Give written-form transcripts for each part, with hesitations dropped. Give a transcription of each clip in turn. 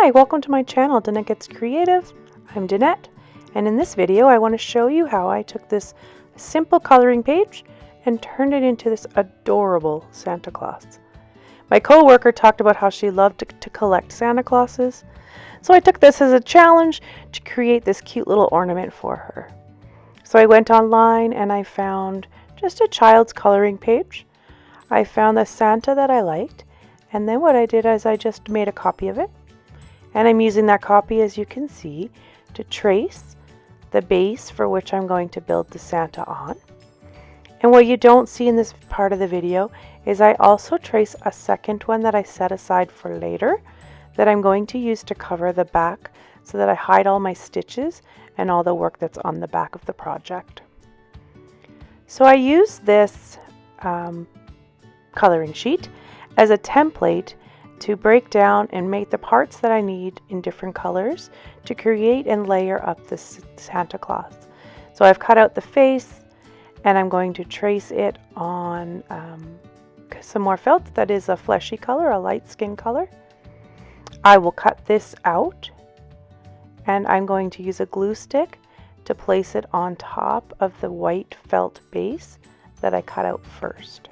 Hi, welcome to my channel, Danette Gets Creative. I'm Danette, and in this video I want to show you how I took this simple coloring page and turned it into this adorable Santa Claus. My co-worker talked about how she loved to collect Santa Clauses, so I took this as a challenge to create this cute little ornament for her. So I went online and I found just a child's coloring page. I found the Santa that I liked, and then what I did is I just made a copy of it. And I'm using that copy, as you can see, to trace the base for which I'm going to build the Santa on. And what you don't see in this part of the video is I also trace a second one that I set aside for later that I'm going to use to cover the back so that I hide all my stitches and all the work that's on the back of the project. So I use this coloring sheet as a template to break down and make the parts that I need in different colors to create and layer up this Santa Claus. So I've cut out the face and I'm going to trace it on some more felt that is a fleshy color, a light skin color. I will cut this out and I'm going to use a glue stick to place it on top of the white felt base that I cut out first.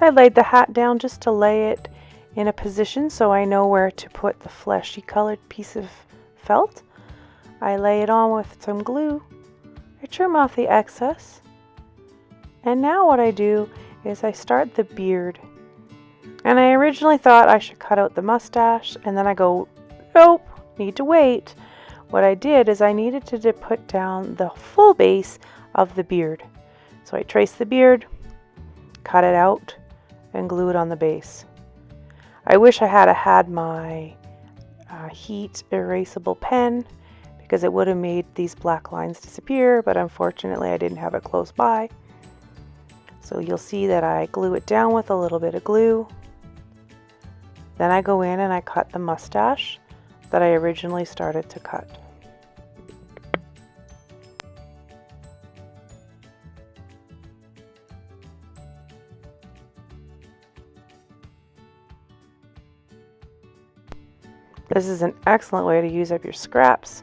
I laid the hat down just to lay it in a position so I know where to put the fleshy colored piece of felt. I lay it on with some glue. I trim off the excess. And now what I do is I start the beard. And I originally thought I should cut out the mustache, and then I go, nope, need to wait. What I did is I needed to put down the full base of the beard. So I traced the beard, cut it out, and glue it on the base. I wish I had my heat erasable pen because it would have made these black lines disappear, but unfortunately I didn't have it close by. So you'll see that I glue it down with a little bit of glue. Then I go in and I cut the mustache that I originally started to cut. This is an excellent way to use up your scraps.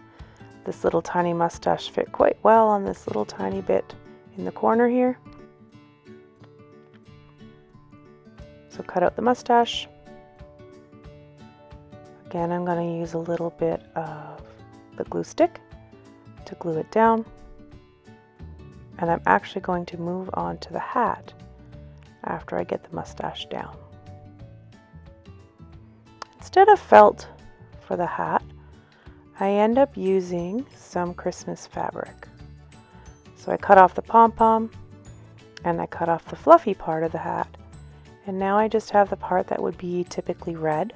This little tiny mustache fit quite well on this little tiny bit in the corner here. So cut out the mustache. Again, I'm going to use a little bit of the glue stick to glue it down. And I'm actually going to move on to the hat after I get the mustache down. Instead of felt for the hat, I end up using some Christmas fabric. So I cut off the pom-pom and I cut off the fluffy part of the hat, and now I just have the part that would be typically red.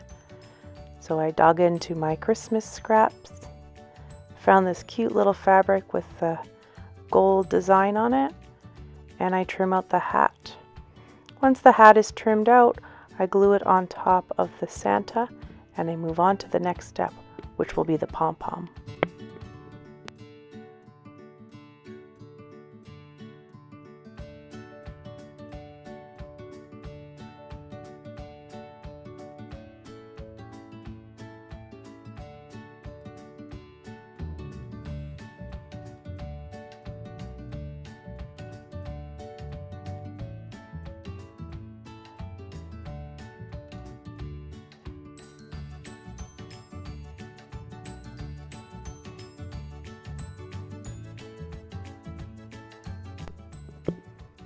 So I dug into my Christmas scraps, found this cute little fabric with the gold design on it, and I trim out the hat. Once the hat is trimmed out, I glue it on top of the Santa and I move on to the next step, which will be the pom-pom.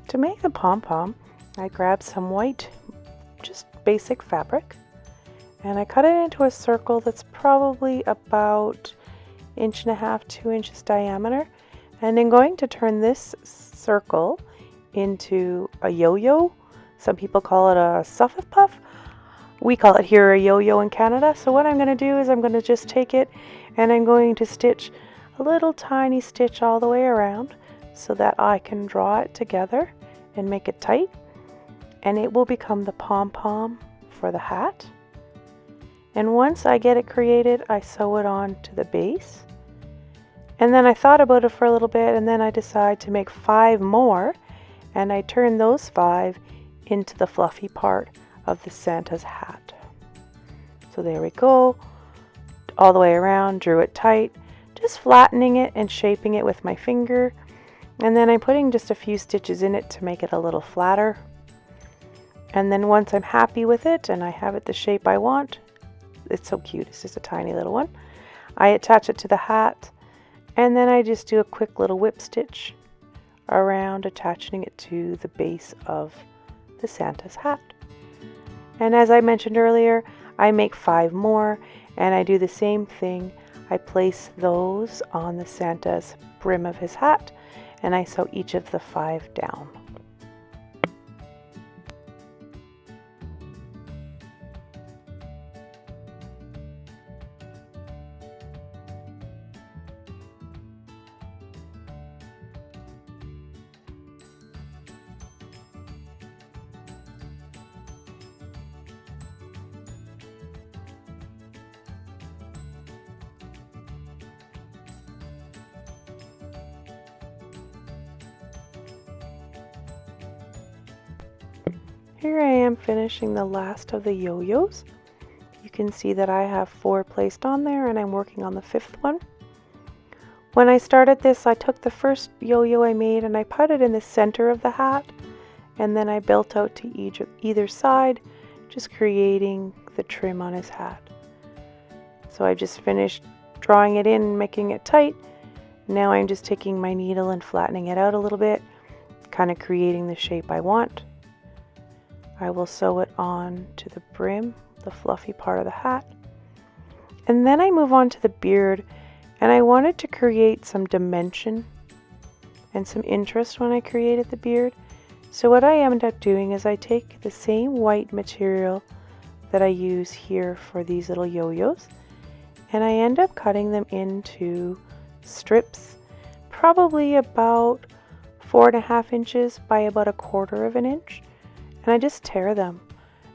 To make the pom-pom, I grabbed some white, just basic fabric, and I cut it into a circle that's probably about 1.5 to 2 inches diameter. And I'm going to turn this circle into a yo-yo. Some people call it a suffet puff. We call it here a yo-yo in Canada. So what I'm going to do is I'm going to just take it and I'm going to stitch a little tiny stitch all the way around so that I can draw it together and make it tight, and it will become the pom-pom for the hat. And once I get it created, I sew it on to the base. And then I thought about it for a little bit, and then I decided to make 5 more, and I turned those 5 into the fluffy part of the Santa's hat. So there we go, all the way around, drew it tight, just flattening it and shaping it with my finger. And then I'm putting just a few stitches in it to make it a little flatter. And then once I'm happy with it and I have it the shape I want, it's so cute, it's just a tiny little one, I attach it to the hat, and then I just do a quick little whip stitch around, attaching it to the base of the Santa's hat. And as I mentioned earlier, I make 5 more, and I do the same thing. I place those on the Santa's brim of his hat, and I sew each of the 5 down. Here I am finishing the last of the yo-yos. You can see that I have 4 placed on there, and I'm working on the 5th one. When I started this, I took the first yo-yo I made and I put it in the center of the hat, and then I built out to either side, just creating the trim on his hat. So I just finished drawing it in, making it tight. Now I'm just taking my needle and flattening it out a little bit, kind of creating the shape I want. I will sew it on to the brim, the fluffy part of the hat. And then I move on to the beard, and I wanted to create some dimension and some interest when I created the beard. So what I ended up doing is I take the same white material that I use here for these little yo-yos, and I end up cutting them into strips, probably about 4.5 inches by about 1/4 of an inch. And I just tear them,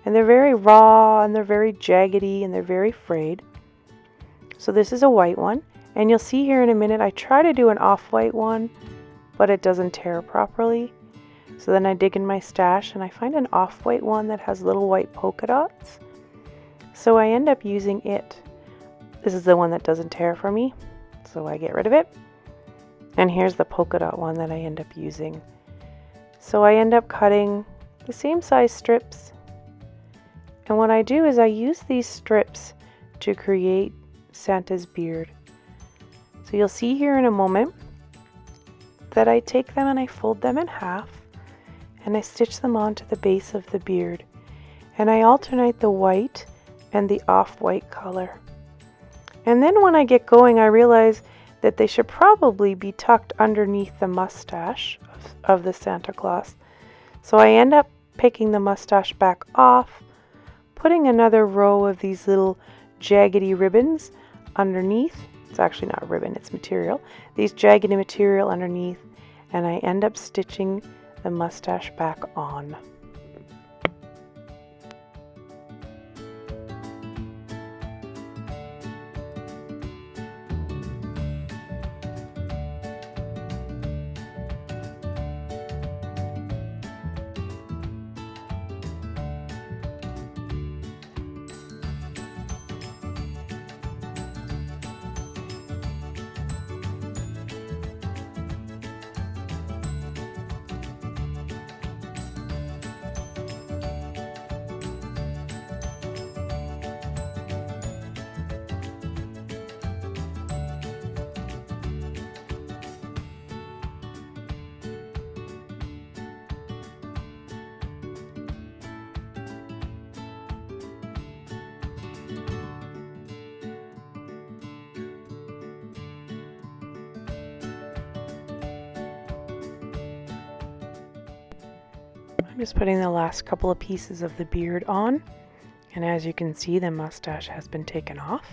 and they're very raw, and they're very jaggedy, and they're very frayed. So this is a white one, and you'll see here in a minute I try to do an off-white one, but it doesn't tear properly. So then I dig in my stash and I find an off-white one that has little white polka dots. So I end up using it. This is the one that doesn't tear for me, so I get rid of it. And here's the polka dot one that I end up using. So I end up cutting the same size strips, and what I do is I use these strips to create Santa's beard. So you'll see here in a moment that I take them and I fold them in half, and I stitch them onto the base of the beard, and I alternate the white and the off-white color. And then when I get going, I realize that they should probably be tucked underneath the mustache of the Santa Claus. So I end up picking the mustache back off, putting another row of these little jaggedy ribbons underneath. It's actually not a ribbon, it's material. These jaggedy material underneath, and I end up stitching the mustache back on. I'm just putting the last couple of pieces of the beard on, and as you can see, the mustache has been taken off.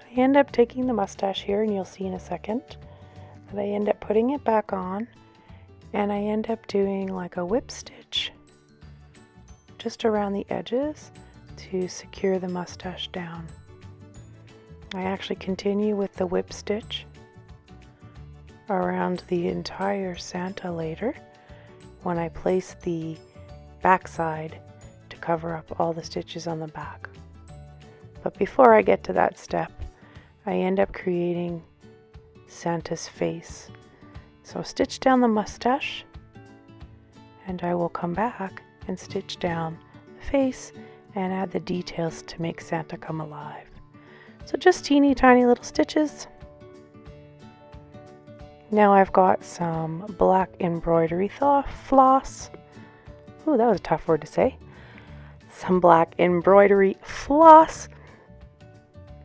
I end up taking the mustache here, and you'll see in a second that I end up putting it back on, and I end up doing like a whip stitch just around the edges to secure the mustache down. I actually continue with the whip stitch around the entire Santa later when I place the back side to cover up all the stitches on the back. But before I get to that step, I end up creating Santa's face. So stitch down the mustache, and I will come back and stitch down the face and add the details to make Santa come alive. So just teeny tiny little stitches. Now I've got some black embroidery floss. Ooh, that was a tough word to say. Some black embroidery floss,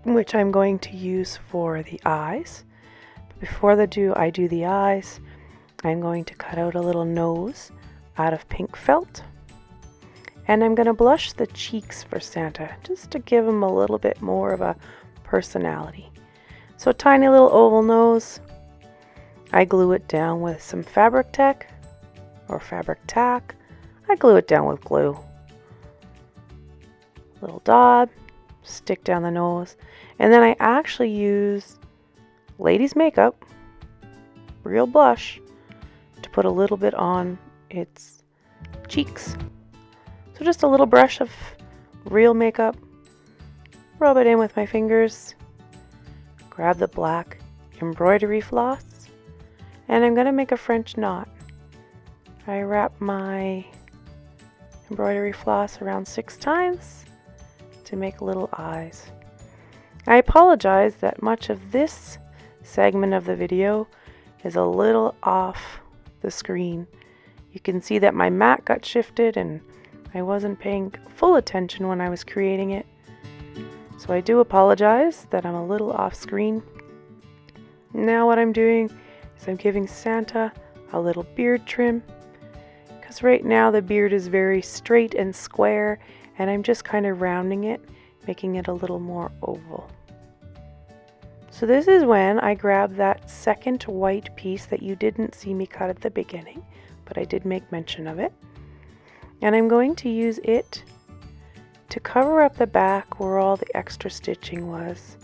which I'm going to use for the eyes. But before I do the eyes, I'm going to cut out a little nose out of pink felt. And I'm going to blush the cheeks for Santa, just to give him a little bit more of a personality. So a tiny little oval nose. I glue it down with some fabric tack. I glue it down with glue. Little dab, stick down the nose, and then I actually use ladies' makeup, real blush, to put a little bit on its cheeks. So just a little brush of real makeup, rub it in with my fingers, grab the black embroidery floss, and I'm going to make a French knot. I wrap my embroidery floss around 6 times to make little eyes. I apologize that much of this segment of the video is a little off the screen. You can see that my mat got shifted and I wasn't paying full attention when I was creating it. So I do apologize that I'm a little off screen. Now what I'm doing is I'm giving Santa a little beard trim, because right now the beard is very straight and square, and I'm just kind of rounding it, making it a little more oval. So this is when I grab that second white piece that you didn't see me cut at the beginning, but I did make mention of it. And I'm going to use it to cover up the back where all the extra stitching was.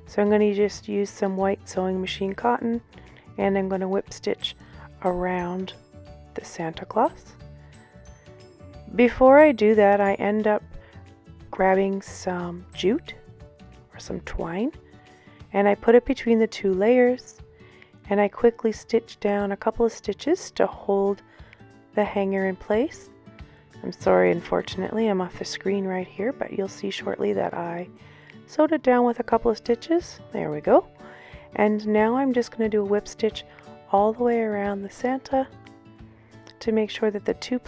So I'm going to just use some white sewing machine cotton, and I'm going to whip stitch around the Santa Claus. Before I do that, I end up grabbing some jute or some twine, and I put it between the 2 layers, and I quickly stitch down a couple of stitches to hold the hanger in place. I'm sorry, unfortunately, I'm off the screen right here, but you'll see shortly that I sewed it down with a couple of stitches. There we go. And now I'm just going to do a whip stitch all the way around the Santa to make sure that the 2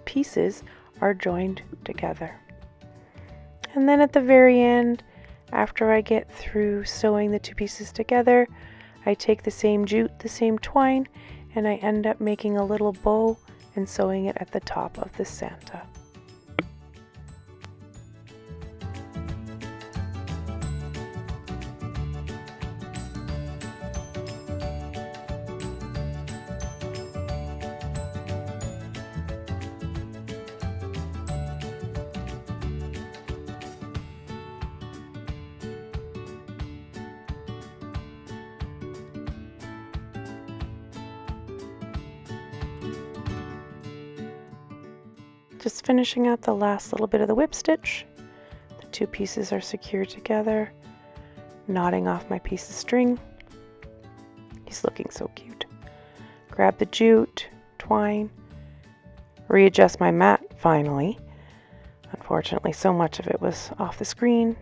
pieces are joined together. And then at the very end, after I get through sewing the 2 pieces together, I take the same jute, the same twine, and I end up making a little bow and sewing it at the top of the Santa. Just finishing out the last little bit of the whip stitch. The 2 pieces are secured together, knotting off my piece of string. He's looking so cute. Grab the jute, twine, readjust my mat finally. Unfortunately, so much of it was off the screen,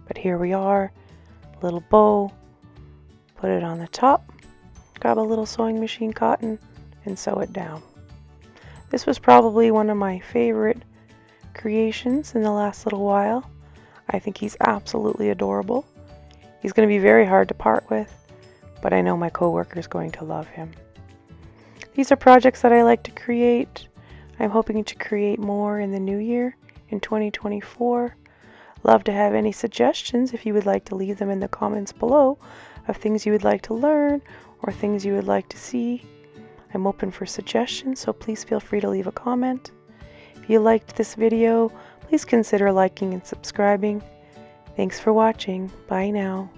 but here we are. Little bow, put it on the top, grab a little sewing machine cotton, and sew it down. This was probably one of my favorite creations in the last little while. I think he's absolutely adorable. He's going to be very hard to part with, but I know my coworker is going to love him. These are projects that I like to create. I'm hoping to create more in the new year, in 2024. Love to have any suggestions if you would like to leave them in the comments below of things you would like to learn or things you would like to see. I'm open for suggestions, so please feel free to leave a comment. If you liked this video, please consider liking and subscribing. Thanks for watching. Bye now.